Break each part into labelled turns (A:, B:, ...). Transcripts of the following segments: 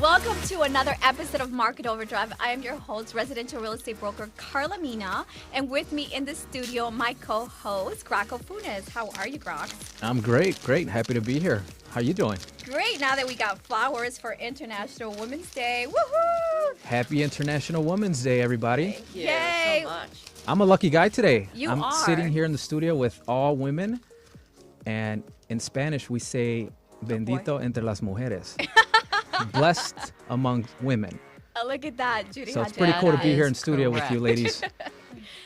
A: Welcome to another episode of Market Overdrive. I am your host, residential real estate broker Carla Mina, and with me in the studio, my co-host, Graco Funes. How are you, Grox?
B: I'm great. Happy to be here. How you doing?
A: Great. Now that we got flowers for International Women's Day. Woohoo!
B: Happy International Women's Day, everybody.
C: Thank you
A: Yay.
C: so much.
B: I'm a lucky guy today.
A: I'm
B: sitting here in the studio with all women, and in Spanish we say bendito entre las mujeres. Blessed among women.
A: Oh, look at that, Judy.
B: So it's pretty cool to be here in
C: is
B: studio with you
C: correct.
B: ladies.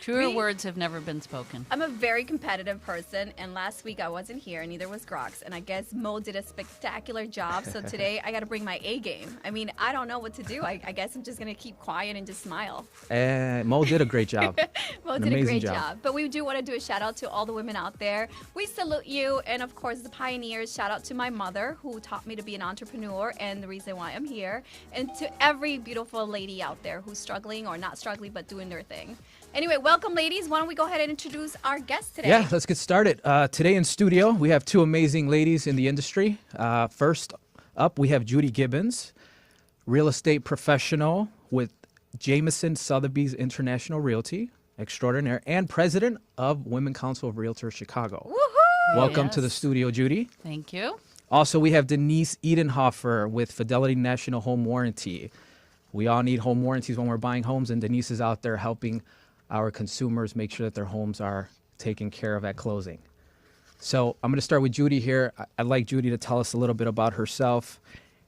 C: Truer words have never been spoken.
A: I'm a very competitive person, and last week I wasn't here, and neither was Grox. And I guess Mo did a spectacular job, so today I got to bring my A game. I mean, I don't know what to do. I guess I'm just going to keep quiet and just smile.
B: And Mo did a great job.
A: Mo
B: An
A: did a
B: amazing
A: great
B: job.
A: job. But we do want to do a shout out to all the women out there. We salute you, and of course, the pioneers. Shout out to my mother, who taught me to be an entrepreneur, and the reason why I'm here. And to every beautiful lady out there who's struggling or not struggling, but doing their thing. Anyway, welcome, ladies. Why don't we go ahead and introduce our guest today?
B: Yeah, let's get started. Today in studio, we have two amazing ladies in the industry. First up, we have Judy Gibbons, real estate professional with Jameson Sotheby's International Realty Extraordinaire and president of Women Council of Realtors Chicago.
A: Woohoo!
B: Welcome to the
C: Yes.
B: studio, Judy.
C: Thank you.
B: Also, we have Denise Edenhofer with Fidelity National Home Warranty. We all need home warranties when we're buying homes, and Denise is out there helping our consumers make sure that their homes are taken care of at closing. So I'm going to start with Judy here. I'd like Judy to tell us a little bit about herself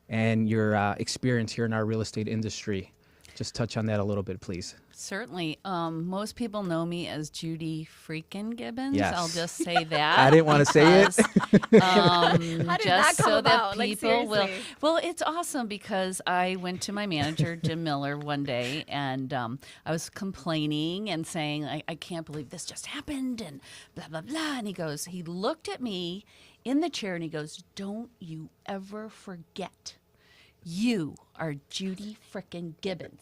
B: and your experience here in our real estate industry. Just touch on that a little bit, please.
C: Certainly. Most people know me as Judy freaking Gibbons.
B: Yes.
C: I'll just say that.
B: I didn't want to say it.
C: because,
A: How did that
C: just
A: come
C: so
A: about?
C: that
A: Like,
C: people will.
A: seriously.
C: Well, it's awesome because I went to my manager, Jim Miller, one day, and I was complaining and saying, I can't believe this just happened, and blah, blah, blah. And he looked at me in the chair and he goes, "Don't you ever forget. You are Judy frickin' Gibbons."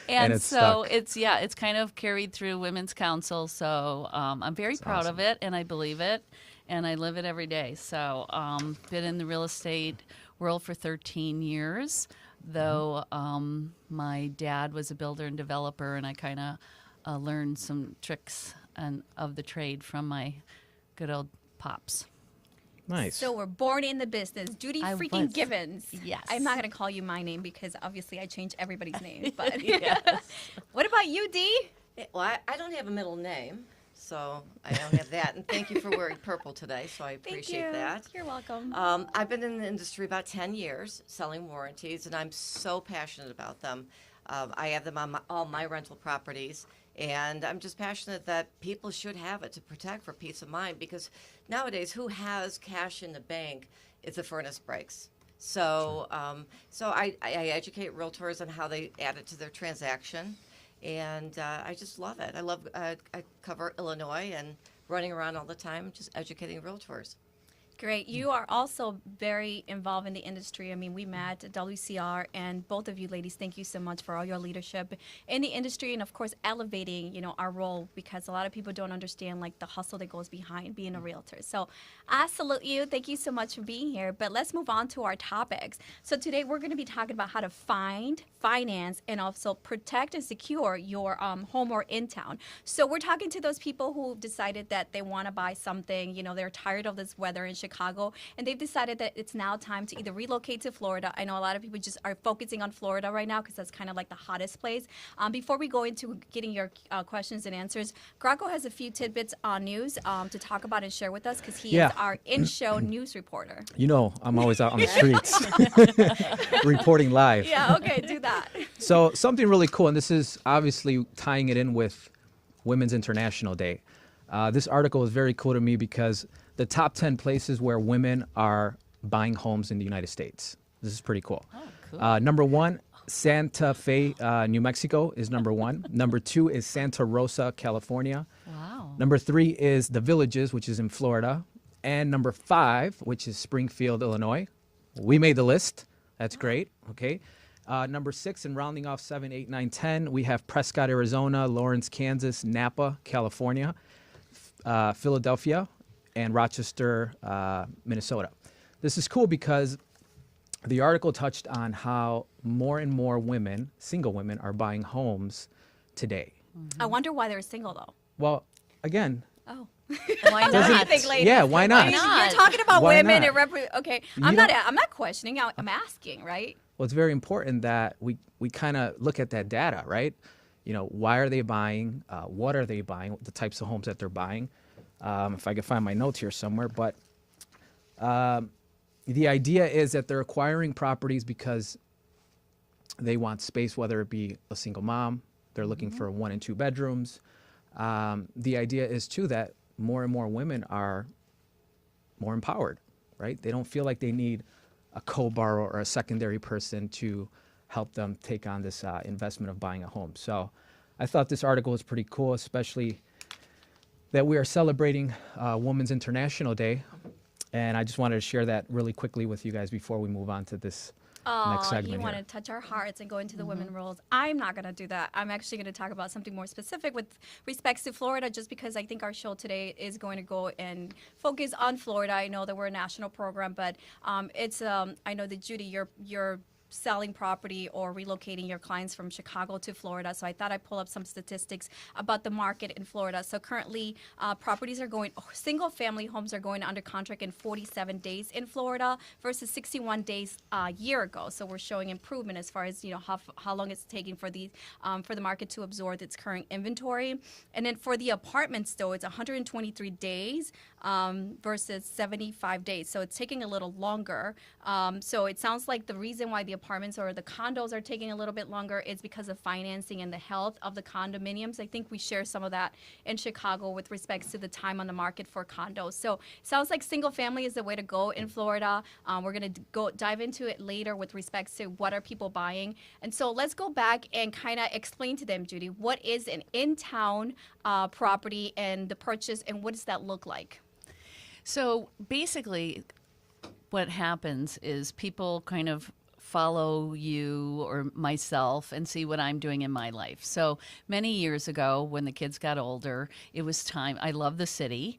C: And
B: it
C: so
B: stuck.
C: it's kind of carried through Women's Council. So I'm very proud of it, and I believe it, and I live it every day. So been in the real estate world for 13 years, though my dad was a builder and developer, and I kind of learned some tricks of the trade from my good old pops.
B: Nice.
A: So we're born in the business. Judy
C: I
A: freaking
C: was.
A: Gibbons.
C: Yes.
A: I'm not going to call you my name because obviously I change everybody's name. But
C: Yes.
A: what about you, D?
D: Well, I don't have a middle name, so I don't have that. And thank you for wearing purple today, so I
A: Thank
D: appreciate
A: you.
D: that.
A: You're welcome.
D: I've been in the industry about 10 years selling warranties, and I'm so passionate about them. I have them on all my rental properties, and I'm just passionate that people should have it to protect for peace of mind, because nowadays, who has cash in the bank if the furnace breaks? So, I educate realtors on how they add it to their transaction, and I just love it. I cover Illinois and running around all the time, just educating realtors.
A: Great. You are also very involved in the industry. I mean, we met at WCR, and both of you ladies, thank you so much for all your leadership in the industry, and of course, elevating, our role, because a lot of people don't understand like the hustle that goes behind being a realtor. So I salute you. Thank you so much for being here. But let's move on to our topics. So today we're going to be talking about how to find, finance, and also protect and secure your home or in town. So we're talking to those people who decided that they want to buy something, they're tired of this weather in Chicago, and they've decided that it's now time to either relocate to Florida. I know a lot of people just are focusing on Florida right now because that's kind of like the hottest place. Before we go into getting your questions and answers, Graco has a few tidbits on news to talk about and share with us, because he is our in-show news reporter.
B: I'm always out on the streets reporting live.
A: Yeah, okay, do that.
B: So something really cool, and this is obviously tying it in with Women's International Day. This article is very cool to me because the top 10 places where women are buying homes in the United States. This is pretty cool.
C: Oh, cool.
B: Number one, Santa Fe, New Mexico is number one. Number two is Santa Rosa, California.
C: Wow.
B: Number three is The Villages, which is in Florida. And number five, which is Springfield, Illinois. We made the list. That's great. Okay. Number six, and rounding off 7, 8, 9, 10, we have Prescott, Arizona, Lawrence, Kansas, Napa, California, Philadelphia, and Rochester, Minnesota. This is cool because the article touched on how more and more women, single women, are buying homes today.
A: I wonder why they're single though.
B: Well, again,
A: Oh.
C: Why
A: What do you
C: not?
A: think, ladies?
B: yeah, why not?
C: not?
A: You're talking about
B: Why
A: women
B: not?
A: and okay.
B: You
A: I'm not.
B: don't-
A: I'm not questioning. I'm asking, right?
B: well, it's very important that we kind of look at that data, right? You know, why are they buying? What are they buying? The types of homes that they're buying. If I can find my notes here somewhere, but the idea is that they're acquiring properties because they want space, whether it be a single mom, they're looking for 1 and 2 bedrooms. The idea is too that more and more women are more empowered, right? They don't feel like they need a co-borrower or a secondary person to help them take on this investment of buying a home. So I thought this article was pretty cool, especially that we are celebrating Women's International Day. And I just wanted to share that really quickly with you guys before we move on to this next
A: Oh,
B: segment
A: you want to
B: here.
A: touch our hearts and go into the women roles. I'm not going to do that. I'm actually going to talk about something more specific with respects to Florida, just because I think our show today is going to go and focus on Florida. I know that we're a national program, but it's I know that Judy, you're selling property or relocating your clients from Chicago to Florida. So I thought I'd pull up some statistics about the market in Florida. So currently, properties are going, single family homes are going under contract in 47 days in Florida versus 61 days a year ago. So we're showing improvement as far as, you know, how long it's taking for the market to absorb its current inventory. And then for the apartments, though, it's 123 days versus 75 days. So it's taking a little longer. So it sounds like the reason why the apartments or the condos are taking a little bit longer is because of financing and the health of the condominiums. I think we share some of that in Chicago with respects to the time on the market for condos. So it sounds like single family is the way to go in Florida. We're going to go dive into it later with respects to what are people buying. And so let's go back and kind of explain to them, Judy, what is an in-town property and the purchase, and what does that look like?
C: So basically, what happens is people kind of follow you or myself and see what I'm doing in my life. So many years ago, when the kids got older, it was time. I love the city.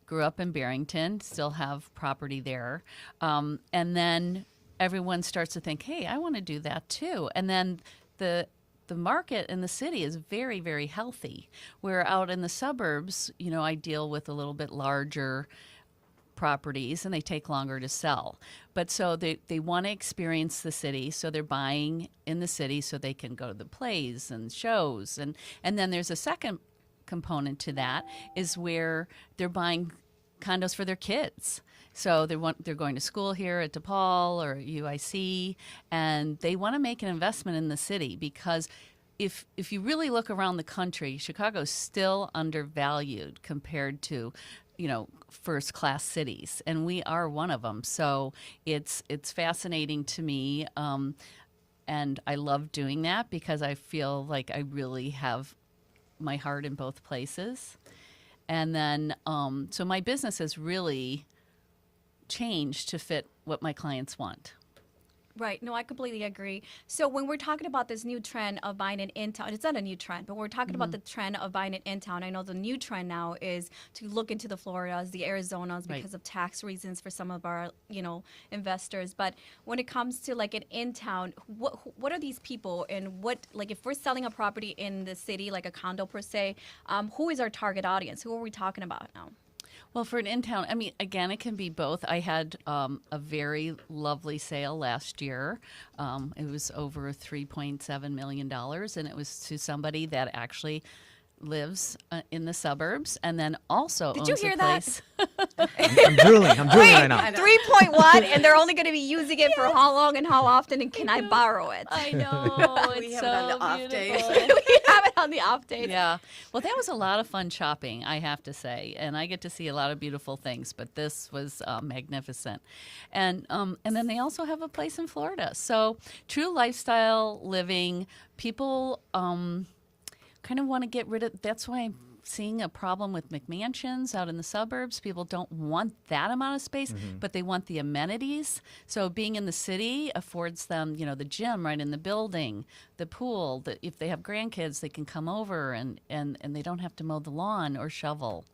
C: Grew up in Barrington, still have property there. And then everyone starts to think, hey, I want to do that too. And then the market in the city is very, very healthy. Where out in the suburbs, you know, I deal with a little bit larger properties and they take longer to sell. But so they want to experience the city, so they're buying in the city so they can go to the plays and shows. And then there's a second component to that is where they're buying condos for their kids. So they're going to school here at DePaul or UIC, and they want to make an investment in the city because if you really look around the country, Chicago's still undervalued compared to, you know, first class cities, and we are one of them. So it's fascinating to me, and I love doing that because I feel like I really have my heart in both places. And then so my business has really changed to fit what my clients want.
A: Right. No, I completely agree. So when we're talking about this new trend of buying it in town, it's not a new trend, but we're talking about the trend of buying it in town. I know the new trend now is to look into the Floridas, the Arizonas, because of tax reasons for some of our, you know, investors. But when it comes to like an in town, what are these people, and what, like if we're selling a property in the city, like a condo per se, who is our target audience? Who are we talking about now?
C: Well, for an in-town, I mean, again, it can be both. I had a very lovely sale last year. It was over $3.7 million, and it was to somebody that actually lives in the suburbs and then also
A: Did
C: owns
A: you hear
C: a
A: that?
C: place.
B: I'm drooling right now.
A: 3.1, and they're only going to be using it for how long and how often, and can I borrow it?
C: I know.
D: We
C: It's
D: have
C: so
D: it on the off days.
C: beautiful.
A: We have it on the off days.
C: Yeah. Well, that was a lot of fun shopping, I have to say, and I get to see a lot of beautiful things. But this was magnificent, and then they also have a place in Florida. So true lifestyle living. People kind of want to get rid of. That's why I'm seeing a problem with McMansions out in the suburbs. People don't want that amount of space, but they want the amenities. So being in the city affords them, you know, the gym right in the building, the pool. If they have grandkids, they can come over and they don't have to mow the lawn or shovel.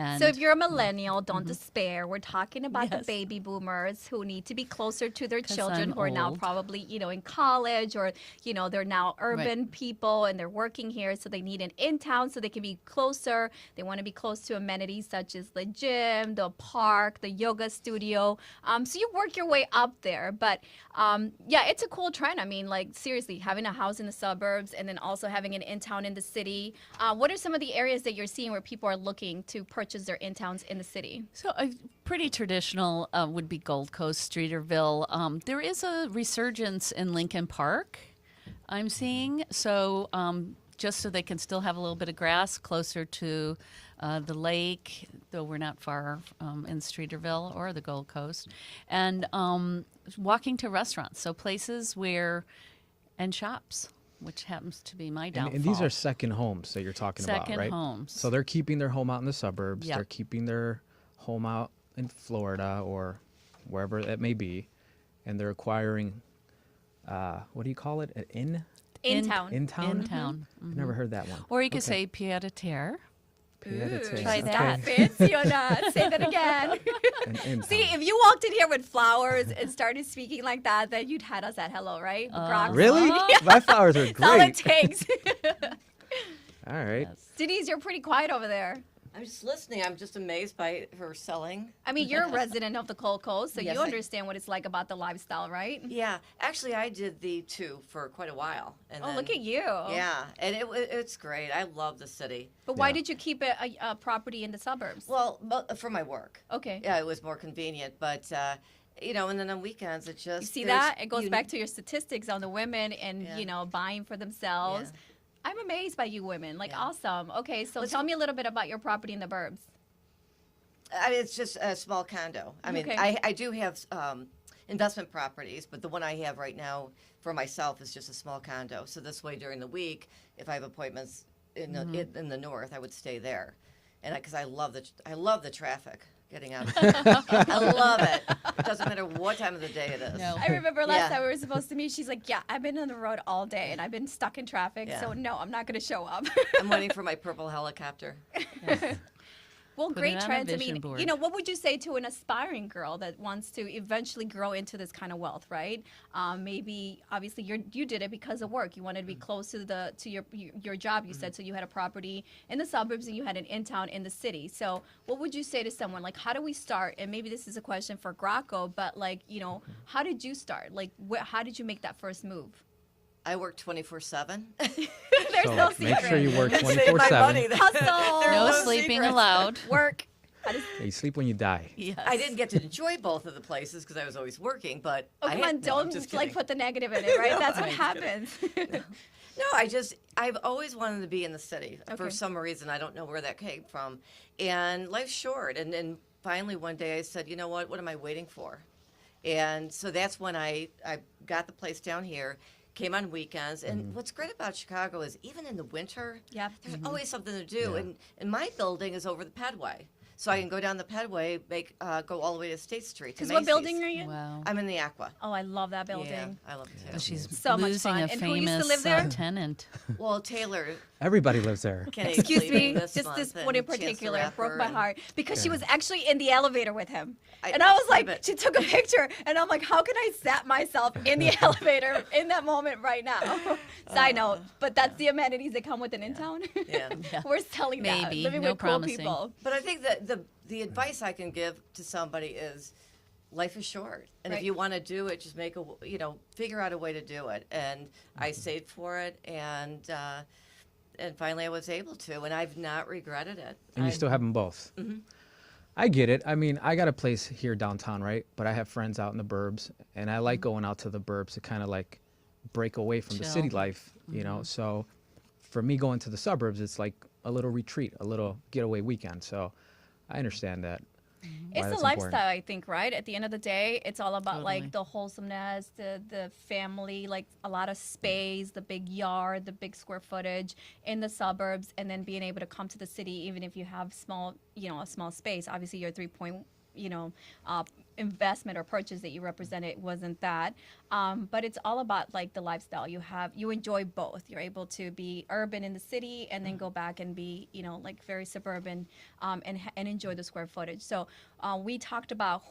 C: And
A: So if you're a millennial, don't despair. We're talking about the
C: Yes.
A: baby boomers who need to be closer to their
C: 'Cause
A: children
C: I'm
A: who are now
C: old.
A: probably, in college, or, they're now urban people and they're working here. So they need an in town so they can be closer. They want to be close to amenities such as the gym, the park, the yoga studio. So you work your way up there. But yeah, it's a cool trend. I mean, like, seriously, having a house in the suburbs and then also having an in town in the city. What are some of the areas that you're seeing where people are looking to purchase their in towns in the city?
C: So pretty traditional would be Gold Coast, Streeterville. There is a resurgence in Lincoln Park, I'm seeing. So just so they can still have a little bit of grass closer to the lake, though we're not far in Streeterville or the Gold Coast. And walking to restaurants, so places and shops, which happens to be my downfall.
B: And these are second homes that you're talking about,
C: Second
B: right?
C: homes.
B: So they're keeping their home out in the suburbs.
C: Yep.
B: They're keeping their home out in Florida or wherever it may be, and they're acquiring, what do you call it? An inn?
A: In town.
B: In town?
C: In town.
B: I've never heard that one.
C: Or you could
B: Okay.
C: say pied à terre.
B: Pied-à-terre.
C: Try
B: Okay.
C: that.
A: Fancy or not? Say that again.
B: An in
A: See,
B: town.
A: if you walked in here with flowers and started speaking like that, then you'd had us at hello, right? Crocs.
B: Really? My flowers are
A: That's all it
B: great.
A: takes.
B: All right.
A: Denise, you're pretty quiet over there.
D: I'm just listening. I'm just amazed by her selling.
A: I mean, you're a resident of the Gold Coast, so
D: Yes,
A: you
D: I-
A: understand what it's like about the lifestyle, right?
D: Yeah, actually, I did the two for quite a while. And
A: Oh,
D: then,
A: look at you.
D: Yeah, and it's great. I love the city.
A: But why
B: Yeah.
A: did you keep a property in the suburbs?
D: Well, for my work.
A: Okay.
D: Yeah, it was more convenient, but and then on weekends it just
A: You see
D: there's
A: that? It goes back to your statistics on the women and,
D: Yeah.
A: buying for themselves.
D: Yeah.
A: I'm amazed by you women. Like,
D: Yeah.
A: awesome. Okay, so
D: Let's-
A: tell me a little bit about your property in the burbs.
D: I mean, it's just a small condo. I mean,
A: Okay.
D: I do have investment properties, but the one I have right now for myself is just a small condo. So this way, during the week, if I have appointments in the north, I would stay there, and because I love the traffic getting out. I love it. It doesn't matter what time of the day it is.
C: No.
A: I remember last
D: Yeah.
A: time we were supposed to meet, she's like, yeah, I've been on the road all day and I've been stuck in traffic,
D: Yeah.
A: so no, I'm not going to show up.
D: I'm waiting for my purple helicopter.
A: Well,
C: Put
A: great
C: it on a
A: trends. I
C: vision
A: mean,
C: board.
A: what would you say to an aspiring girl that wants to eventually grow into this kind of wealth, right? Maybe, obviously, you did it because of work. You wanted to be close to your job. You said so. You had a property in the suburbs and you had an in town in the city. So, what would you say to someone like, how do we start? And maybe this is a question for Graco, but like, how did you start? Like, how did you make that first move?
D: I work 24/7.
A: There's
B: So
A: no
B: make
A: secret.
B: sure you work
D: Save my
B: 24/7.
D: money.
A: Hustle.
D: There's
C: No
D: no
C: sleeping
D: secrets.
C: allowed.
A: Work. How does-
B: You sleep when you die.
C: Yes.
D: I didn't get to enjoy both of the places because I was always working, but
A: Oh,
D: I
A: come
D: had-
A: on,
D: no, I'm
A: don't
D: just
A: like
D: kidding.
A: put the negative in it, right?
D: No,
A: That's what
D: I'm just kidding.
A: happens.
D: No, I've always wanted to be in the city
A: Okay.
D: for some reason. I don't know where that came from. And life's short. And finally one day I said, you know what am I waiting for? And so that's when I got the place down here, came on weekends. And what's great about Chicago is even in the winter,
A: Yep.
D: there's always something to do.
B: Yeah.
D: And my building is over the Pedway. So I can go down the Pedway, go all the way to State Street. To
A: Because what
D: Macy's.
A: building are you in?
C: Wow.
D: I'm in the Aqua.
A: Oh, I love that building.
D: Yeah, I love it too.
C: She's
A: So much
C: losing
A: fun.
C: a
A: And who used to
C: famous
A: live there?
C: tenant.
D: Well, Taylor
B: Everybody lives there.
D: Kenny's
A: Excuse
D: leaving
A: me,
D: this
A: just
D: month,
A: this
D: and
A: one in
D: Chance the
A: particular broke
D: Rapper
A: my
D: and-
A: heart because she
B: Yeah.
A: was actually in the elevator with him.
D: I-
A: And I was like,
D: but-
A: she took a picture, and I'm like, how can I set myself in the elevator in that moment right now? Side note, but that's the amenities that come with an in-town.
D: Yeah.
A: We're selling that,
C: Maybe.
A: living
C: No
A: with cool
C: promising.
A: people.
D: But I think that the advice I can give to somebody is life is short. And
A: Right.
D: if you want to do it, just figure out a way to do it. And I saved for it and finally I was able to, and I've not regretted it.
B: And you still have them both. I get it. I mean, I got a place here downtown, right? But I have friends out in the burbs, and I like going out to the burbs to kind of like break away from the city
C: Chill.
B: life, you know? So for me, going to the suburbs, it's like a little retreat, a little getaway weekend. So I understand that. why
A: It's a
B: that's
A: lifestyle,
B: important.
A: I think, right? At the end of the day, it's all about
C: Totally.
A: like the wholesomeness, the family, like a lot of space, the big yard, the big square footage in the suburbs, and then being able to come to the city, even if you have a small space. Obviously, you're 3 point, investment or purchase that you represented wasn't that. But it's all about like the lifestyle you have. You enjoy both. You're able to be urban in the city and then go back and be, you know, like very suburban, and enjoy the square footage. So we talked about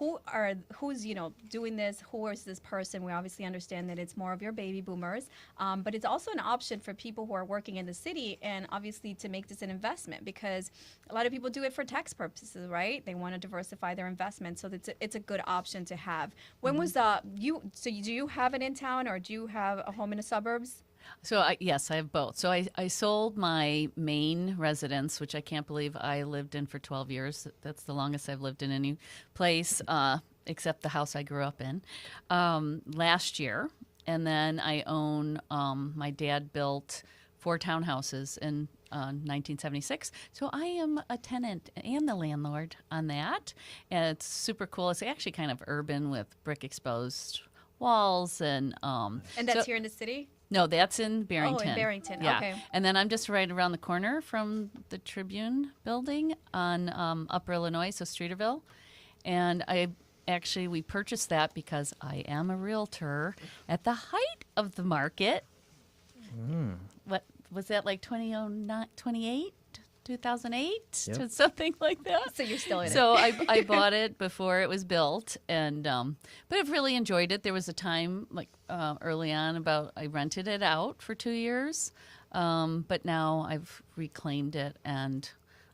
A: who's, you know, doing this. Who is this person? We obviously understand that it's more of your baby boomers, but it's also an option for people who are working in the city, and obviously to make this an investment, because a lot of people do it for tax purposes, right? They want to diversify their investment, so it's a good option to have. When was you? So do you have it in town, or do you have a home in the suburbs?
C: So yes, I have both. So I sold my main residence, which I can't believe I lived in for 12 years. That's the longest I've lived in any place, except the house I grew up in, last year. And then I own, my dad built 4 townhouses in 1976. So I am a tenant and the landlord on that. And it's super cool. It's actually kind of urban with brick exposed walls. And
A: And that's here in the city?
C: no, that's in Barrington.
A: Oh, in Barrington.
C: Yeah.
A: Okay.
C: And then I'm just right around the corner from the Tribune building on Upper Illinois, so Streeterville. And we purchased that because I am a realtor at the height of the market. What was that, like 2008? 2008
B: Yep.
C: to something like that.
A: So you're still in it.
C: So I bought it before it was built, and but I've really enjoyed it. There was a time like early on I rented it out for 2 years, but now I've reclaimed it and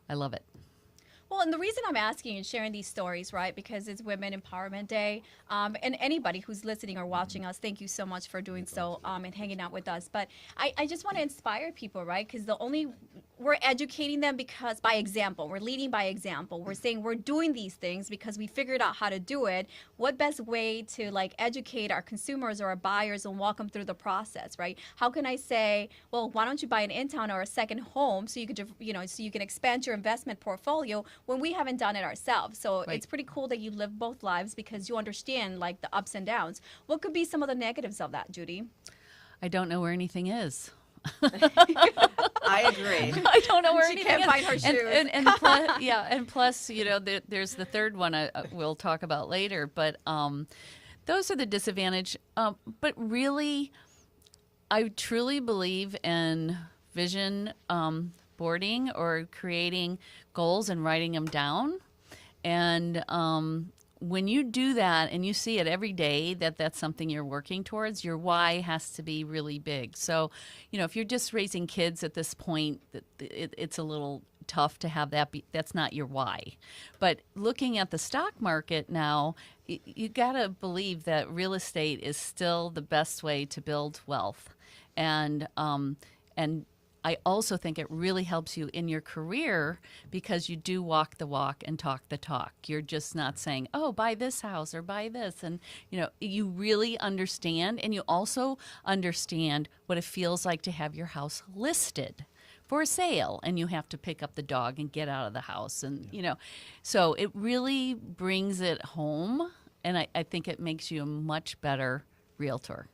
C: I love it.
A: Well, and the reason I'm asking and sharing these stories, right, because it's Women Empowerment Day, and anybody who's listening or watching us, thank you so much for doing so and hanging out with us. But I just want to inspire people, right, because we're educating them because by example, we're leading by example. We're saying we're doing these things because we figured out how to do it. What best way to like educate our consumers or our buyers and walk them through the process, right? How can I say, well, why don't you buy an in-town or a second home so you could, so you can expand your investment portfolio when we haven't done it ourselves? So
C: Right.
A: it's pretty cool that you live both lives because you understand like the ups and downs. What could be some of the negatives of that, Judy?
C: I don't know where anything is.
D: I agree.
C: I don't know where
A: She
C: anything
A: can't
C: is.
A: find her shoes.
C: And plus, and plus, there's the third one we'll talk about later. But those are the disadvantage. But really, I truly believe in vision boarding or creating goals and writing them down. And when you do that and you see it every day that's something you're working towards, your why has to be really big. So, if you're just raising kids at this point, it's a little tough to have that be, that's not your why. But looking at the stock market now, you got to believe that real estate is still the best way to build wealth. And I also think it really helps you in your career because you do walk the walk and talk the talk. You're just not saying, oh, buy this house or buy this. And, you really understand. And you also understand what it feels like to have your house listed for sale and you have to pick up the dog and get out of the house. And, so it really brings it home. And I think it makes you a much better realtor.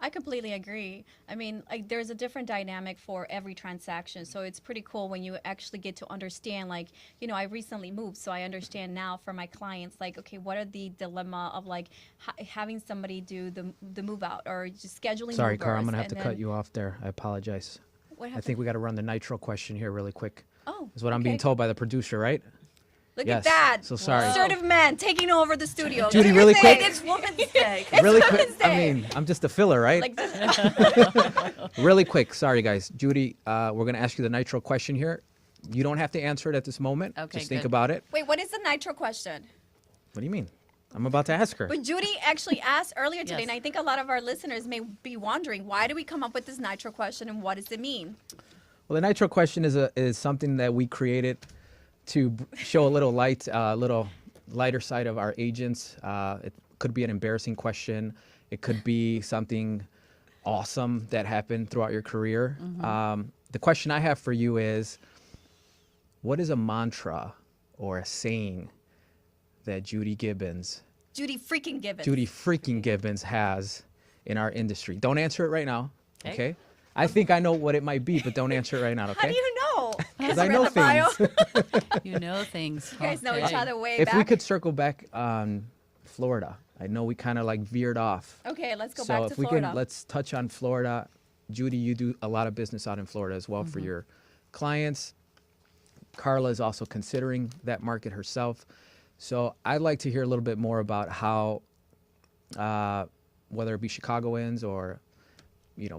A: I completely agree. I mean, like, there's a different dynamic for every transaction. So it's pretty cool when you actually get to understand, like, I recently moved, so I understand now for my clients, like, okay, what are the dilemma of, like, having somebody do the move out or just scheduling
B: Sorry,
A: movers,
B: Cara, I'm going to have
A: and
B: to
A: then-
B: cut you off there. I apologize.
A: What
B: I
A: happened?
B: think we got to run the nitro question here really quick.
A: Oh,
B: Is what I'm being
A: okay.
B: told by the producer, right?
A: Look
B: Yes.
A: at that.
B: So sorry.
A: Assertive man taking over the studio.
B: Judy,
A: Look at
B: really
A: that.
B: quick.
D: It's Women's Day.
B: Really quick.
A: Women's Day.
B: I mean, I'm just a filler, right?
A: Like,
B: Really quick. Sorry, guys. Judy, we're going to ask you the nitro question here. You don't have to answer it at this moment.
C: Okay,
B: Just think
C: good.
B: about it.
A: wait, what is the nitro question?
B: What do you mean? I'm about to ask her.
A: But Judy actually asked earlier today,
C: Yes.
A: and I think a lot of our listeners may be wondering, why do we come up with this nitro question and what does it mean?
B: Well, the nitro question is something that we created to show a little lighter side of our agents. It could be an embarrassing question. It could be something awesome that happened throughout your career. The question I have for you is, what is a mantra or a saying that Judy freaking Gibbons has in our industry? Don't answer it right now, okay? I think I know what it might be, but don't answer it right now, okay?
A: How do you know?
B: Because I know
A: read the bio.
B: things.
C: You know things.
A: You guys know each other way
B: If
A: back.
B: we could circle back on Florida. I know we kind of like veered off.
A: Okay, let's go
B: So
A: back
B: if
A: to
B: we
A: Florida.
B: can, let's touch on Florida. Judy, you do a lot of business out in Florida as well for your clients. Carla is also considering that market herself. So I'd like to hear a little bit more about how, whether it be Chicagoans or,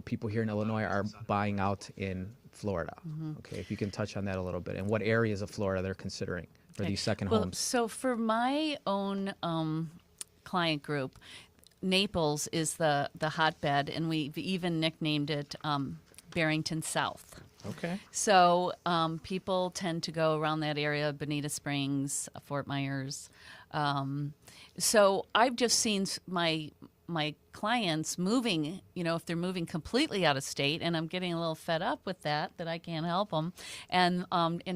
B: people here in Illinois are buying out in Florida. Okay, if you can touch on that a little bit, and what areas of Florida they're considering for
C: Okay.
B: these second
C: Well,
B: homes.
C: so for my own client group, Naples is the hotbed, and we've even nicknamed it Barrington South.
B: Okay.
C: So people tend to go around that area, Bonita Springs, Fort Myers. So I've just seen my clients moving, if they're moving completely out of state, and I'm getting a little fed up with that I can't help them. And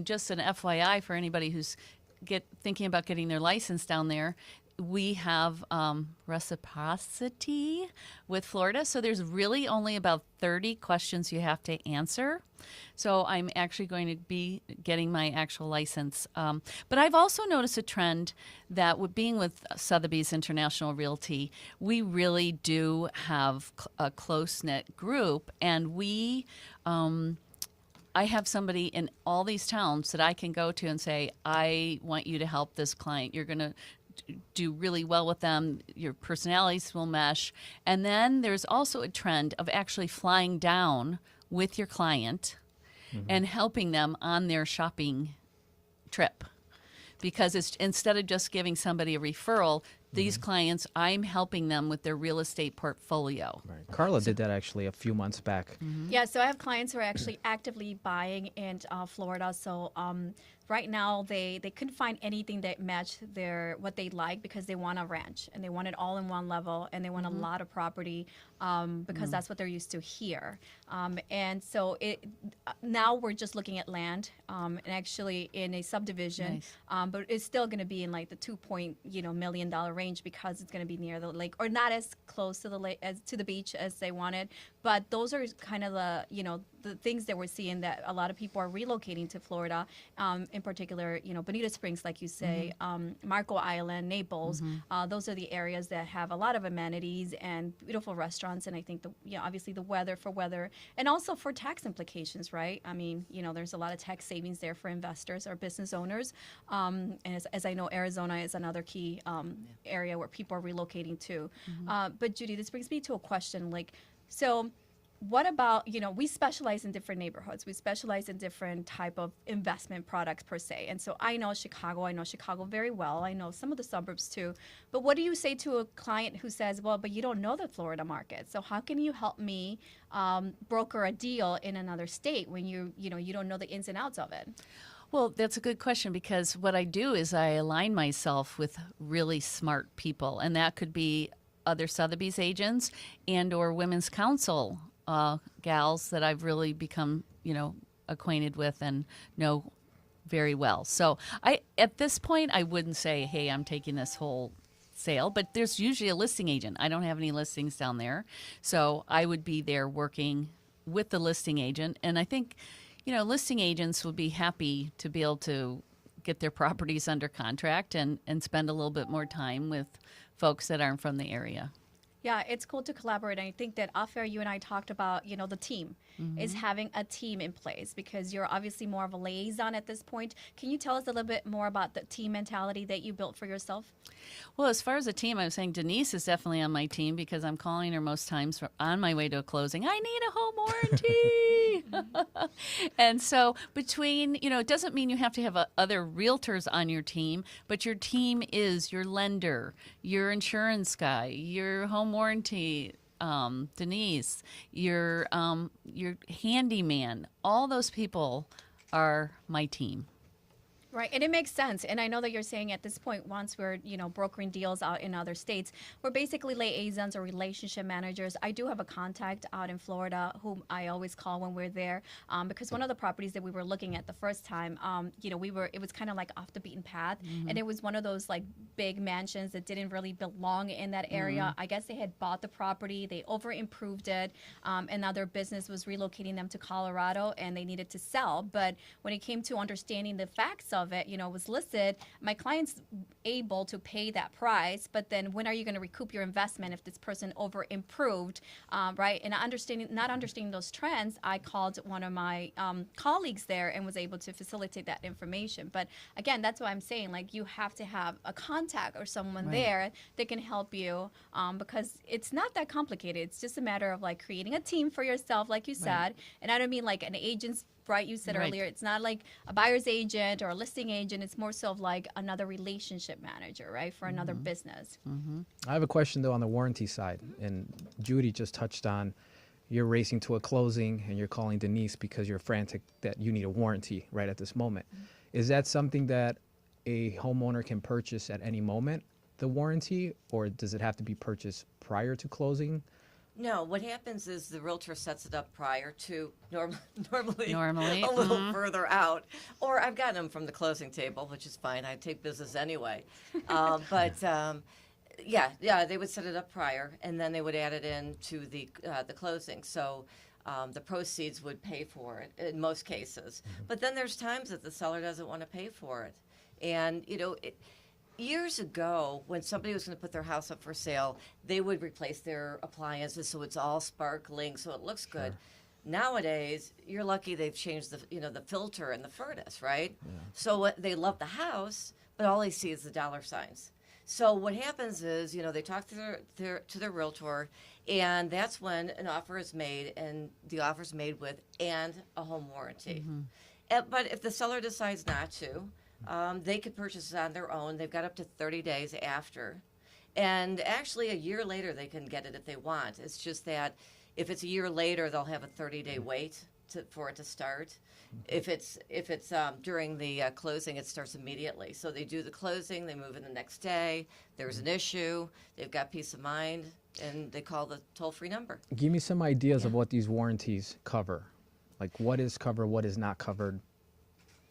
C: just an FYI for anybody who's thinking about getting their license down there, we have reciprocity with Florida. So there's really only about 30 questions you have to answer. So I'm actually going to be getting my actual license. But I've also noticed a trend that with being with Sotheby's International Realty, we really do have a close-knit group, and I have somebody in all these towns that I can go to and say, I want you to help this client. You're going to do really well with them. Your personalities will mesh. And then there's also a trend of actually flying down with your client and helping them on their shopping trip. Because it's instead of just giving somebody a referral, these clients, I'm helping them with their real estate portfolio.
B: Right. Carla did that actually a few months back.
A: Yeah, so I have clients who are actually actively buying in Florida. So right now they couldn't find anything that matched what they like, because they want a ranch and they want it all in one level, and they want a lot of property because that's what they're used to here. And so now we're just looking at land and actually in a subdivision,
C: Nice.
A: but it's still going to be in like the $2 million range, because it's going to be near the lake, or not as close to the lake as to the beach as they wanted. But those are kind of the things that we're seeing, that a lot of people are relocating to Florida, in particular, Bonita Springs, like you say, Marco Island, Naples. Those are the areas that have a lot of amenities and beautiful restaurants. And I think obviously the weather, and also for tax implications, right? I mean, there's a lot of tax savings there for investors or business owners. And as I know, Arizona is another key area where people are relocating to. But Judy, this brings me to a question, so what about, we specialize in different neighborhoods. We specialize in different type of investment products per se. And so I know Chicago very well. I know some of the suburbs too. But what do you say to a client who says, well, but you don't know the Florida market, so how can you help me broker a deal in another state when you don't know the ins and outs of it?
C: Well, that's a good question, because what I do is I align myself with really smart people, and that could be other Sotheby's agents and or women's council gals that I've really become, acquainted with and know very well. So at this point, I wouldn't say, hey, I'm taking this whole sale, but there's usually a listing agent. I don't have any listings down there. So I would be there working with the listing agent. And I think, listing agents would be happy to be able to get their properties under contract and spend a little bit more time with folks that aren't from the area.
A: Yeah, it's cool to collaborate. And I think that off air, you and I talked about, the team is having a team in place, because you're obviously more of a liaison at this point. Can you tell us a little bit more about the team mentality that you built for yourself?
C: Well, as far as a team, I was saying Denise is definitely on my team, because I'm calling her most times on my way to a closing. I need a home warranty. And so between, it doesn't mean you have to have other realtors on your team, but your team is your lender, your insurance guy, your home warranty, Denise, your handyman. All those people are my team.
A: Right, and it makes sense. And I know that you're saying at this point, once we're, brokering deals out in other states, we're basically liaisons or relationship managers. I do have a contact out in Florida whom I always call when we're there, because one of the properties that we were looking at the first time, it was kind of like off the beaten path, and it was one of those like big mansions that didn't really belong in that area. I guess they had bought the property, they over improved it, and now their business was relocating them to Colorado, and they needed to sell. But when it came to understanding the facts of of it, was listed, my client's able to pay that price, but then when are you going to recoup your investment if this person over improved, right? And not understanding those trends, I called one of my colleagues there and was able to facilitate that information. But again, that's why I'm saying, like, you have to have a contact or someone there that can help you, because it's not that complicated. It's just a matter of like creating a team for yourself, like you said. And I don't mean like an agent's, right? You said earlier, it's not like a buyer's agent or a listing agent. It's more so of like another relationship manager, right? For another business.
B: I have a question though on the warranty side, and Judy just touched on you're racing to a closing and you're calling Denise because you're frantic that you need a warranty right at this moment. Is that something that a homeowner can purchase at any moment, the warranty, or does it have to be purchased prior to closing?
D: No, what happens is the realtor sets it up prior to normally
C: Normally,
D: a little further out. Or I've gotten them from the closing table, which is fine. I take business anyway. Yeah, they would set it up prior, and then they would add it in to the closing. So the proceeds would pay for it in most cases. But then there's times that the seller doesn't want to pay for it. And, years ago, when somebody was going to put their house up for sale, they would replace their appliances so it's all sparkling, so it looks good. Nowadays, you're lucky they've changed the filter in the furnace, right? Yeah. So they love the house, but all they see is the dollar signs. So what happens is, they talk to their realtor, and that's when an offer is made, and the offer is made with a home warranty. But if the seller decides not to, they could purchase it on their own. They've got up to 30 days after. And actually, a year later, they can get it if they want. It's just that if it's a year later, they'll have a 30-day wait for it to start. If it's during the closing, it starts immediately. So they do the closing, they move in the next day. There's an issue, they've got peace of mind, and they call the toll-free number.
B: Give me some ideas of what these warranties cover. Like what is covered, what is not covered.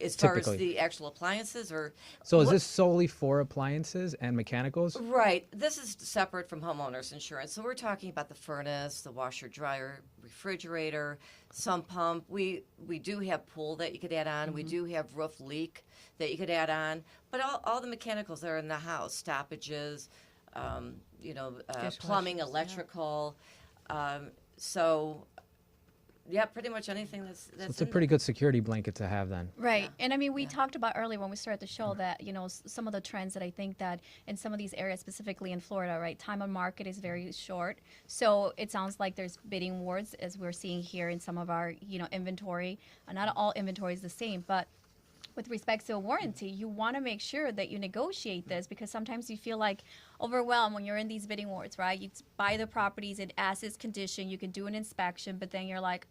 D: As far as the actual appliances, or
B: so is this solely for appliances and mechanicals?
D: Right. This is separate from homeowners insurance. So we're talking about the furnace, the washer, dryer, refrigerator, sump pump. We do have pool that you could add on. We do have roof leak that you could add on. But all the mechanicals that are in the house, stoppages, plumbing, electrical. Yeah, pretty much anything that's
B: So it's a pretty good security blanket to have then.
A: Right. Yeah. And I mean, we talked about earlier when we started the show that, some of the trends that I think that in some of these areas, specifically in Florida, right, time on market is very short. So it sounds like there's bidding wars as we're seeing here in some of our, inventory. Not all inventory is the same, but with respect to a warranty, you want to make sure that you negotiate this, because sometimes you feel like overwhelmed when you're in these bidding wars, right? You buy the properties in as is condition, you can do an inspection, but then you're like,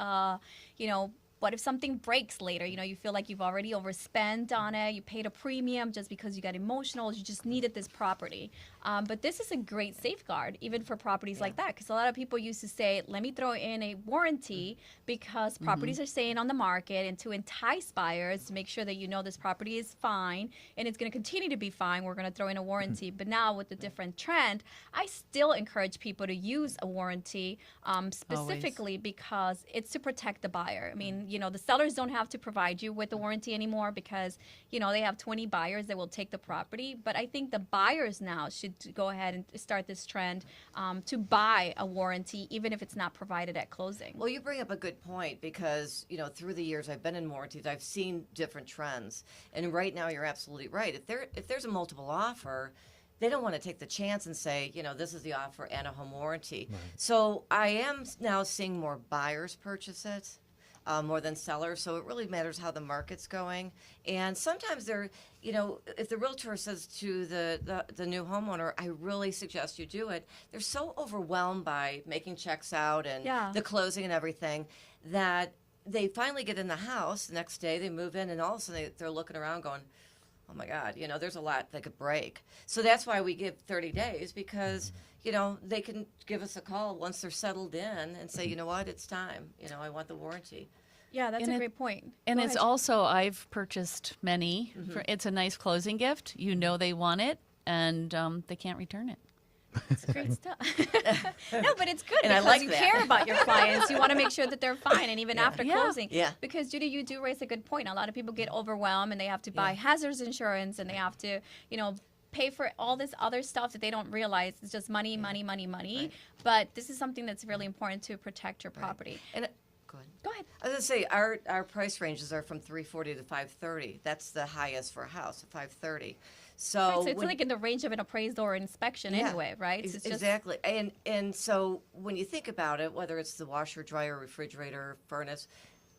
A: what if something breaks later? You feel like you've already overspent on it. You paid a premium just because you got emotional. You just needed this property. But this is a great safeguard, even for properties like that, because a lot of people used to say, let me throw in a warranty because properties are staying on the market, and to entice buyers to make sure that this property is fine and it's going to continue to be fine, we're going to throw in a warranty. But now with the different trend, I still encourage people to use a warranty specifically because it's to protect the buyer. I mean, the sellers don't have to provide you with the warranty anymore because, they have 20 buyers that will take the property. But I think the buyers now should go ahead and start this trend to buy a warranty, even if it's not provided at closing.
D: Well, you bring up a good point because, through the years I've been in warranties, I've seen different trends. And right now you're absolutely right. If there's a multiple offer, they don't want to take the chance and say, this is the offer and a home warranty. Right. So I am now seeing more buyers purchase it. More than sellers, so it really matters how the market's going. And sometimes if the realtor says to the new homeowner, I really suggest you do it, they're so overwhelmed by making checks out and the closing and everything that they finally get in the house. The next day they move in, and all of a sudden they're looking around going, oh my God, there's a lot that could break. So that's why we give 30 days because, they can give us a call once they're settled in and say, you know what, it's time. I want the warranty.
A: Yeah, that's a great point.
C: And it's also, I've purchased many. It's a nice closing gift. They want it, and they can't return it.
A: It's great stuff. No, but it's good
D: And I
A: because
D: like
A: you
D: that.
A: care about your clients. You want to make sure that they're fine, and even after
C: Yeah.
A: closing.
D: Yeah.
A: Because Judy, you do raise a good point. A lot of people get overwhelmed, and they have to buy hazards insurance, and they have to, pay for all this other stuff that they don't realize. It's just money, money, money, money.
D: Right.
A: But this is something that's really important to protect your property.
D: And go ahead.
A: Go ahead.
D: I was gonna say our price ranges are from $340 to $530. That's the highest for a house, $530. So,
A: Right, so it's
D: when-
A: like in the range of an appraisal or inspection
D: Yeah,
A: anyway, right? So it's just-
D: exactly. And so when you think about it, whether it's the washer, dryer, refrigerator, furnace,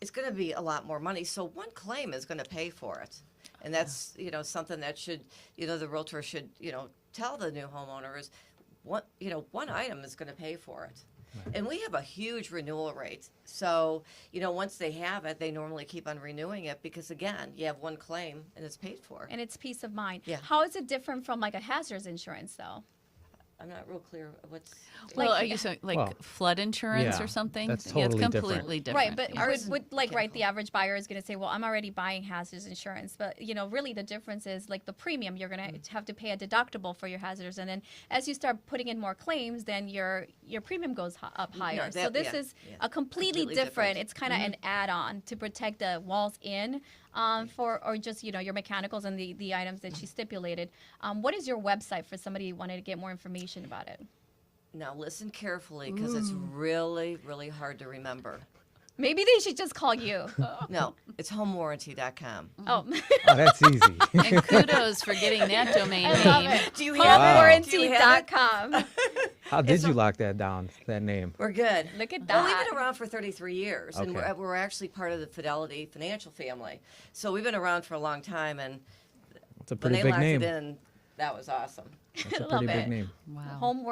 D: it's going to be a lot more money. So one claim is going to pay for it, and that's something that should the realtor should tell the new homeowners one item is going to pay for it. And we have a huge renewal rate. So, once they have it, they normally keep on renewing it because, again, you have one claim and it's paid for.
A: and it's peace of mind.
D: Yeah.
A: How is it different from like a hazardous insurance though?
D: I'm not real clear what's.
C: Well,
A: Like-
C: are you saying like
B: Well,
C: flood insurance
B: yeah,
C: or something?
B: that's
C: Yeah,
B: totally
C: it's
B: different.
C: completely different.
A: Right, but
C: yeah.
D: Ours
A: would
D: is
A: like right, the
D: chemical.
A: average buyer is going to say, "Well, I'm already buying hazardous insurance," but really the difference is like the premium. You're going to have to pay a deductible for your hazards, and then as you start putting in more claims, then your premium goes up higher. So
D: that-
A: this
D: yeah,
A: is
D: yeah.
A: a completely
D: Completely
A: different.
D: different.
A: It's kind of an add-on to protect the walls in. Or just your mechanicals and the items that you stipulated. What is your website for somebody who wanted to get more information about it?
D: Now listen carefully because it's really, really hard to remember.
A: Maybe they should just call you.
D: No, it's homewarranty.com.
A: Oh,
B: Oh, that's easy.
C: And kudos for getting that domain
A: I love
C: name.
A: it.
D: Do you have it? Do you have it?
A: Homewarranty.com.
B: How did you lock that down, that name?
D: We're good.
A: Look at
D: Well, we've
A: that.
D: been around for 33 years, and
B: Okay.
D: we're actually part of the Fidelity financial family. So we've been around for a long time, and
B: It's a
D: when
B: pretty
D: they
B: big
D: locked
B: name.
D: it in, that was awesome.
B: That's a
A: Love
B: pretty big
A: it.
B: name.
C: Wow.
D: .com?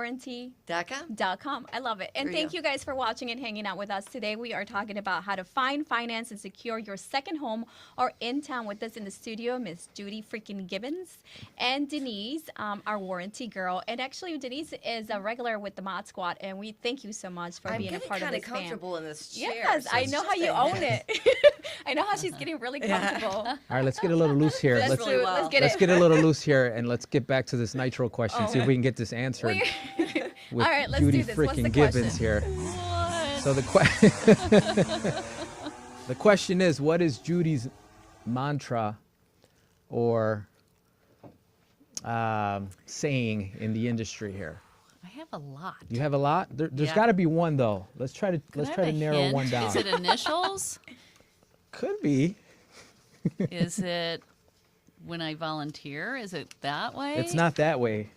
A: .com. I love it. And
D: There you
A: thank
D: go.
A: you guys for watching and hanging out with us today. We are talking about how to find, finance, and secure your second home. Or in town with us in the studio, Miss Judy freaking Gibbons and Denise, our warranty girl. And actually, Denise is a regular with the Mod Squad, and we thank you so much for
D: I'm
A: being a
D: getting
A: part of
D: kind of
A: this fam.
D: comfortable in this chair.
A: Yes,
D: so
A: I
D: it's
A: know how
D: just
A: you
D: a
A: own
D: mess.
A: it. I know how she's getting really comfortable.
B: All right, let's get a little loose here.
A: Let's
B: Let's
A: do it.
D: well.
A: Let's get
B: let's
A: it.
B: get a little loose here and let's get back to this nitro question. See if we can get this answered
A: We're-
B: with
A: All right, let's
B: Judy
A: do this. What's the
B: freaking Gibbons here. So the question is, what is Judy's mantra or saying in the industry here?
C: I have a lot.
B: You have a lot. There's
C: Yeah.
B: got to be one though. Let's try to
C: Could I
B: let's try
C: have
B: to
C: a
B: narrow
C: hint?
B: one down.
C: Is it initials?
B: Could be.
C: Is it when I volunteer? Is it that way?
B: It's not that way.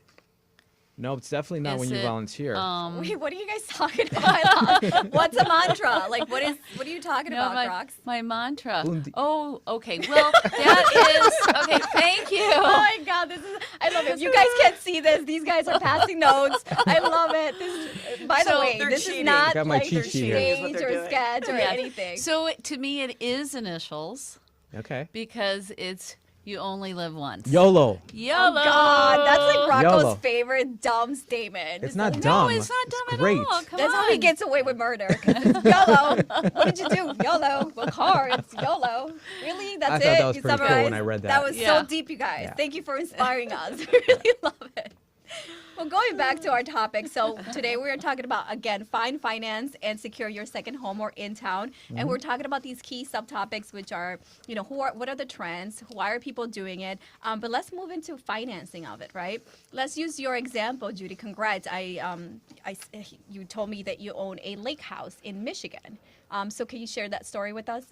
B: No, it's definitely not
C: Is
B: when you
C: it,
B: volunteer.
A: Wait, what are you guys talking about? What's a mantra? Like, what are you talking
C: No,
A: about, Crocs?
C: my mantra.
B: Undi-
C: Oh, okay. Well, that is okay. Thank you.
A: Oh my God, I love it. You guys can't see this. These guys are passing notes. I love it. By the
C: So
A: way,
D: they're
A: this
D: cheating.
A: is not
B: Got my
A: like
B: cheat sheet here.
D: Is what
A: stage
D: they're
A: or
D: doing.
A: sketch or
C: Yeah.
A: anything.
C: So to me, it is initials
B: Okay.
C: because it's you only live once.
B: YOLO.
C: YOLO.
A: Oh God, that's like Rocco's
B: YOLO.
A: favorite dumb statement.
B: It's not
A: like,
B: dumb.
C: No, it's not dumb
B: It's
C: at
B: great.
C: all. Come
A: That's
C: on.
A: how he gets away with murder. 'Cause it's YOLO. What did you do? YOLO. What car? It's YOLO. Really? That's
B: I
A: it?
B: thought that was
A: You
B: pretty cool
A: summarized?
B: when I read
A: That
B: that.
A: was
C: Yeah.
A: so deep, you guys.
B: Yeah.
A: Thank you for inspiring us. I really love it. Well, going back to our topic, so today we are talking about, again, find, finance, and secure your second home or in town. And we're talking about these key subtopics, which are, what are the trends? Why are people doing it? But let's move into financing of it, right? Let's use your example, Judy. Congrats. You told me that you own a lake house in Michigan. So can you share that story with us?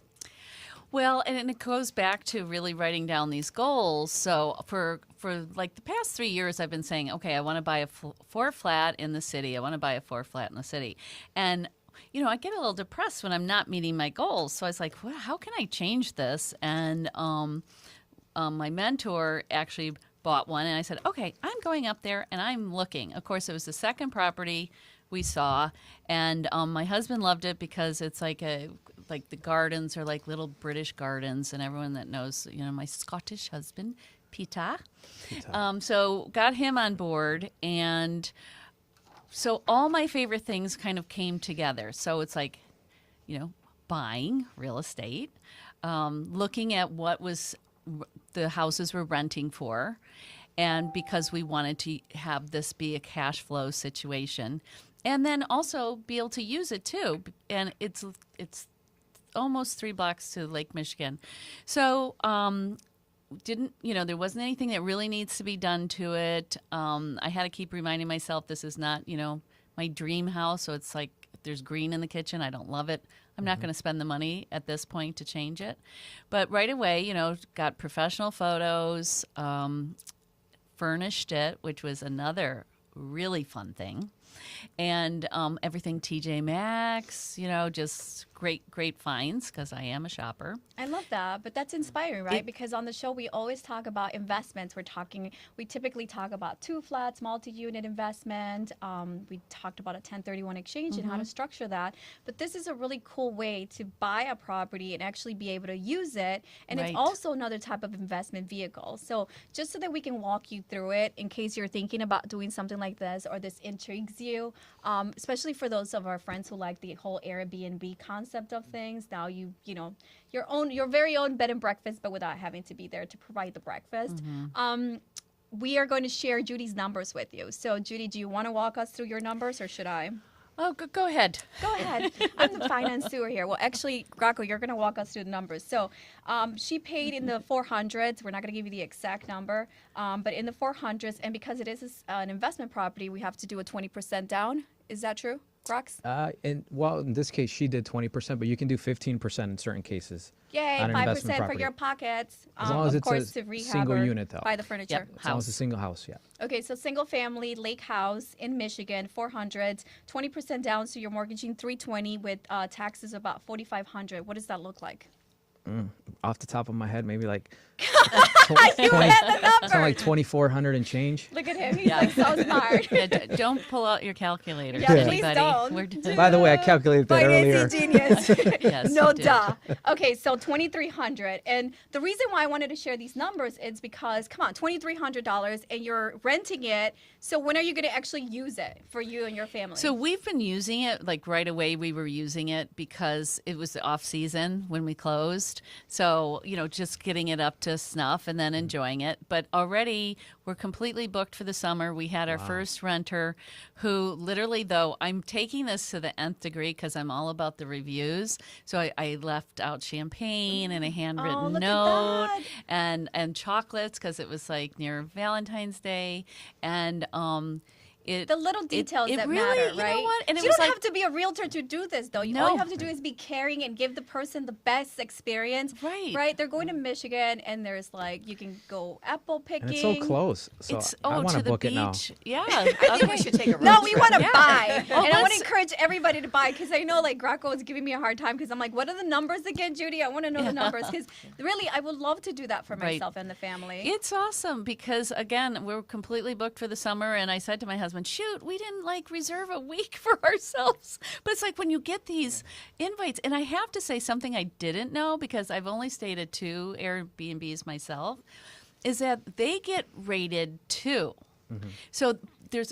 C: Well, and it goes back to really writing down these goals. So for like the past 3 years, I've been saying, okay, I want to buy a 4 flat in the city. I want to buy a 4 flat in the city. And, I get a little depressed when I'm not meeting my goals. So I was like, well, how can I change this? And my mentor actually bought one. And I said, okay, I'm going up there and I'm looking. Of course, it was the second property we saw. And my husband loved it because it's like the gardens are like little British gardens, and everyone that knows, my Scottish husband, Peter. So got him on board, and so all my favorite things kind of came together. So it's like, buying real estate, looking at what was the houses were renting for, and because we wanted to have this be a cash flow situation, and then also be able to use it too. And it's almost 3 blocks to Lake Michigan, so there wasn't anything that really needs to be done to it. I had to keep reminding myself this is not my dream house, so it's like there's green in the kitchen. I don't love it. I'm not going to spend the money at this point to change it. But right away, got professional photos, furnished it, which was another really fun thing. And everything TJ Maxx, just great finds because I am a shopper.
A: I love that, but that's inspiring, right? Because on the show, we always talk about investments. We typically talk about 2 flats, multi-unit investment. We talked about a 1031 exchange and how to structure that. But this is a really cool way to buy a property and actually be able to use it. And it's
C: Right.
A: also another type of investment vehicle. So just so that we can walk you through it in case you're thinking about doing something like this or this intrigues you, especially for those of our friends who like the whole Airbnb concept of things. Now your very own bed and breakfast, but without having to be there to provide the breakfast. We are going to share Judy's numbers with you. So Judy, do you want to walk us through your numbers or should I?
C: Oh, go ahead.
A: Go ahead. I'm the financier here. Well, actually, Graco, you're going to walk us through the numbers. So she paid in the 400s. We're not going to give you the exact number, but in the 400s. And because it is an investment property, we have to do a 20% down. Is that true, Grox?
B: In this case, she did 20%, but you can do 15% in certain cases.
A: Yay,
B: on an
A: 5%
B: investment
A: for
B: property.
A: your pockets.
B: As long as
A: of
B: it's
A: course,
B: a
A: to rehab
B: single
A: or
B: unit, though.
A: buy the furniture.
C: Yep.
B: As long as it's
C: House.
B: a single house, yeah.
A: Okay, so single family lake house in Michigan, 400s, 20% down, so you're mortgaging 320 with taxes about 4,500. What does that look like?
B: Off the top of my head, maybe like
A: You had the number.
B: something like 2,400 and change.
A: Look at him. He's like so smart.
C: Yeah, don't pull out your calculator.
A: Yeah, please
C: anybody.
A: don't.
C: We're
B: By the way, I calculated that earlier.
A: Financing genius.
C: Yes,
A: No
C: you did.
A: duh. Okay, so 2,300, and the reason why I wanted to share these numbers is because, come on, $2,300, and you're renting it. So when are you going to actually use it for you and your family?
C: So we've been using it like right away. We were using it because it was the off season when we closed. So, just getting it up to snuff and then enjoying it. But already we're completely booked for the summer. We had our first renter who literally, though, I'm taking this to the nth degree because I'm all about the reviews. So I left out champagne and a handwritten
A: look at
C: note
A: that.
C: and chocolates because it was like near Valentine's Day. And
A: the little details
C: it
A: that
C: really,
A: matter,
C: you know
A: right?
C: what? And it
A: you
C: was
A: don't
C: like-
A: have to be a realtor to do this, though. All
C: No.
A: you have to do is be caring and give the person the best experience.
C: Right.
A: Right? They're going to Michigan, and there's you can go apple picking.
B: And it's so close. So
C: It's
B: I want
C: to
B: to
C: the
B: book
C: beach.
B: it now.
C: Yeah.
D: I think we should take a road
A: No, we
D: trip.
A: want to
C: Yeah.
A: buy.
C: Oh,
A: and I want to
C: let's-
A: encourage everybody to buy because I know Graco is giving me a hard time because I'm like, what are the numbers again, Judy? I want to know the numbers because really, I would love to do that for
C: Right.
A: myself and the family.
C: It's awesome because again, we're completely booked for the summer, and I said to my husband, "Shoot, we didn't reserve a week for ourselves." But it's like when you get these invites, and I have to say something I didn't know because I've only stayed at 2 Airbnbs myself, is that they get rated 2. So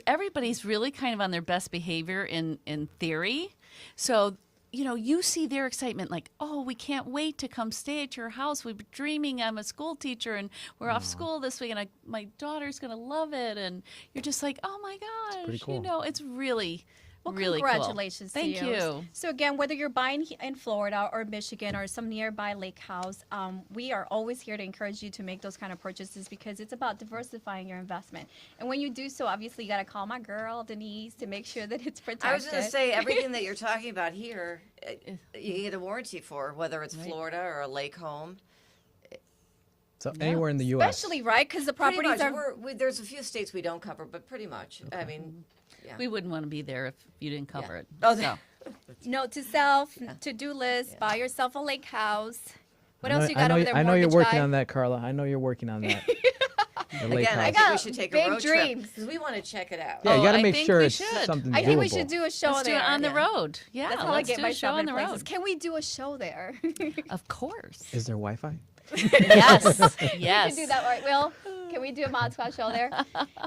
C: everybody's really kind of on their best behavior in theory. So you see their excitement like, oh, we can't wait to come stay at your house. We've been dreaming. I'm a school teacher and we're off school this week and my daughter's going to love it. And you're just like, oh my gosh,
B: pretty cool.
C: it's really,
A: Well,
C: really
A: congratulations
C: cool.
A: to
C: Thank you.
A: So again, whether you're buying in Florida or Michigan or some nearby lake house, we are always here to encourage you to make those kind of purchases because it's about diversifying your investment. And when you do so, obviously you got to call my girl Denise to make sure that it's protected.
D: I was going to say, everything that you're talking about here, you get a warranty for, whether it's Florida or a lake home.
B: So anywhere in the U.S.
A: especially right because the
D: Pretty
A: properties
D: much,
A: are.
D: there's a few states we don't cover, but pretty much. I mean, yeah.
C: We wouldn't want to be there if you didn't cover it.
D: Oh,
C: So.
A: Note to self, to-do list, buy yourself a lake house. What
B: I know-
A: else you got over there,
B: I know you're
A: mortgage
B: working
A: guy?
B: on that, Carla. I know you're working on that. The lake
D: Again, I
B: house.
D: think we
A: got
D: should take
A: big
D: a road
A: dreams.
D: trip because we want to check it out.
B: Yeah, you
C: Oh,
B: got to
C: I
B: make
C: think
B: sure
C: we
B: it's
C: should.
B: something
A: I think we
B: doable.
A: should do a show
C: Let's do
A: there.
C: it on the
D: Yeah.
C: road. Yeah,
A: That's how I
C: let's
A: get
C: do
A: my
C: a show
A: stuff
C: on
A: in
C: the
A: places.
C: road.
A: Can we do a show there?
C: Of course.
B: Is there Wi-Fi?
C: Yes.
A: We
C: Yes.
A: can do that, right, Will? Can we do a Mod Squad show there?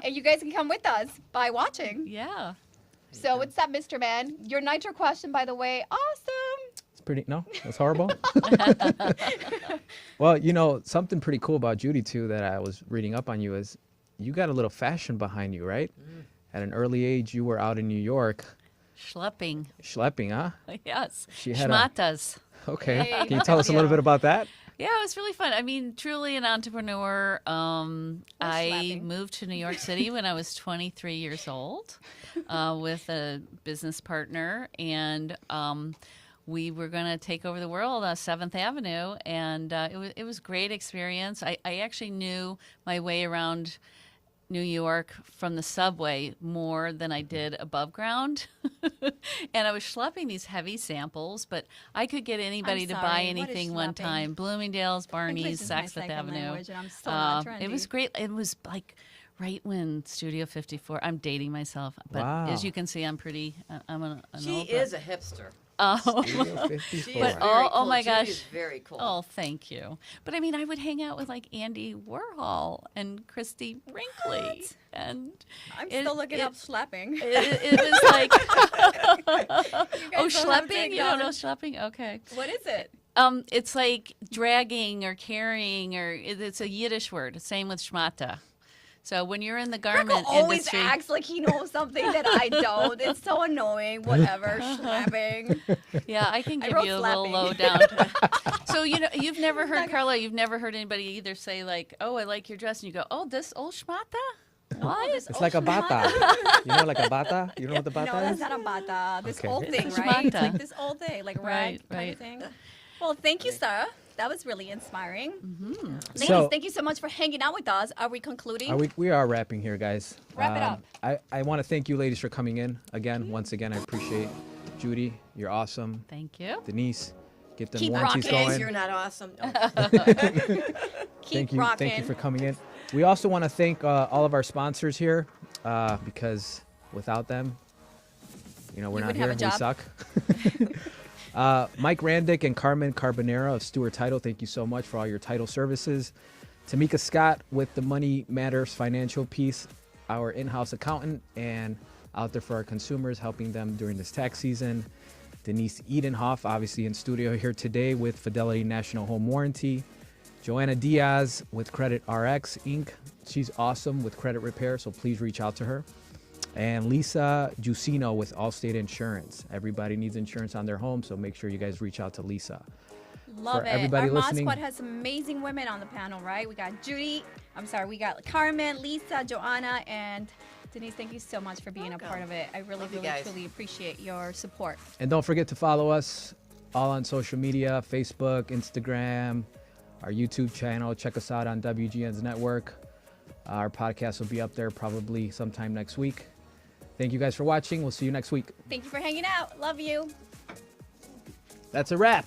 A: And you guys can come with us by watching.
C: Yeah.
A: So what's up, Mr. Man? Your nitro question, by the way, awesome.
B: It's pretty. No, it's horrible. Well, something pretty cool about Judy too that I was reading up on you is, you got a little fashion behind you, right? At an early age, you were out in New York
C: Schlepping.
B: schlepping, huh?
C: Yes.
B: She had a-
C: Schmatas.
B: Okay.
A: Hey,
B: Can you tell us a little
A: yeah.
B: bit about that?
C: Yeah, it was really fun. I mean, truly an entrepreneur. I
A: slapping.
C: moved to New York City when I was 23 years old with a business partner, and we were going to take over the world on 7th Avenue, and it was a great experience. I actually knew my way around New York from the subway more than I did above ground. And I was schlepping these heavy samples, but I could get anybody to buy
A: sorry, what is
C: anything one
A: schlepping?
C: time. Bloomingdale's,
A: English
C: Barney's,
A: is my
C: Saks Fifth
A: second
C: Avenue.
A: language, and I'm still not trendy.
C: It was great. It was like right when Studio 54, I'm dating myself, but
B: Wow.
C: as you can see, I'm pretty, I'm an
D: She
C: old
D: is a hipster.
C: Oh.
B: Studio
D: She
B: 54.
D: is
C: But-
D: very
C: oh
D: cool.
C: my
D: Judy
C: gosh.
D: is very cool.
C: Oh, thank you. But I mean, I would hang out with like Andy Warhol and Christy Brinkley, and
A: I'm
C: it-
A: still looking
C: it-
A: up slapping.
C: it was like, oh,
A: don't have to
C: schlepping. You don't know
A: acknowledge.
C: schlepping? Okay.
A: What is it?
C: It's like dragging or carrying, or it's a Yiddish word. Same with schmata. So when you're in the garment
A: Kirko always
C: industry,
A: acts like he knows something that I don't. It's so annoying. Whatever, slapping.
C: yeah, I can
A: I
C: give
A: wrote
C: you a little
A: slapping.
C: lowdown. So you've never heard Carla. You've never heard anybody either say like, "Oh, I like your dress," and you go, "Oh, this old schmata." What?
B: It's like a bata. You know, like a bata? You know what the bata
A: No, that's
B: is?
A: not a bata. This
B: Okay.
A: old thing,
C: It's a
A: right? It's
C: bata.
A: like this old thing, like
C: Right,
A: rag kind
C: right.
A: of thing. Well, thank you, Sarah. That was really inspiring. Ladies,
B: So-
A: thank you so much for hanging out with us. Are we concluding?
B: We are wrapping here, guys.
A: Wrap it up.
B: I want to thank you, ladies, for coming in again. Once again, I appreciate Judy. You're awesome.
C: Thank you.
B: Denise, get them
A: Keep
B: warranties
A: rocking.
B: going.
D: You're not awesome. No.
A: Keep
B: Thank you.
A: rocking.
B: Thank you for coming in. We also want to thank all of our sponsors here because without them, we're
A: You
B: not
A: wouldn't
B: here.
A: have a
B: We
A: job.
B: suck. Mike Randick and Carmen Carbonero of Stewart Title, thank you so much for all your title services. Tamika Scott with the Money Matters financial piece, our in-house accountant and out there for our consumers, helping them during this tax season. Denise Edenhoff, obviously in studio here today with Fidelity National Home Warranty. Joanna Diaz with Credit RX Inc. She's awesome with credit repair, so please reach out to her. And Lisa Giussino with Allstate Insurance. Everybody needs insurance on their home, so make sure you guys reach out to Lisa.
A: Love
B: For
A: it.
B: everybody
A: Our Mod
B: listening-
A: Squad has amazing women on the panel, right? We got Judy. We got Carmen, Lisa, Joanna, and Denise. Thank you so much for being
D: Welcome.
A: a part of it. I really,
D: Love you
A: really,
D: guys.
A: truly appreciate your support.
B: And don't forget to follow us all on social media, Facebook, Instagram, our YouTube channel. Check us out on WGN's network. Our podcast will be up there probably sometime next week. Thank you guys for watching. We'll see you next week.
A: Thank you for hanging out. Love you.
B: That's a wrap.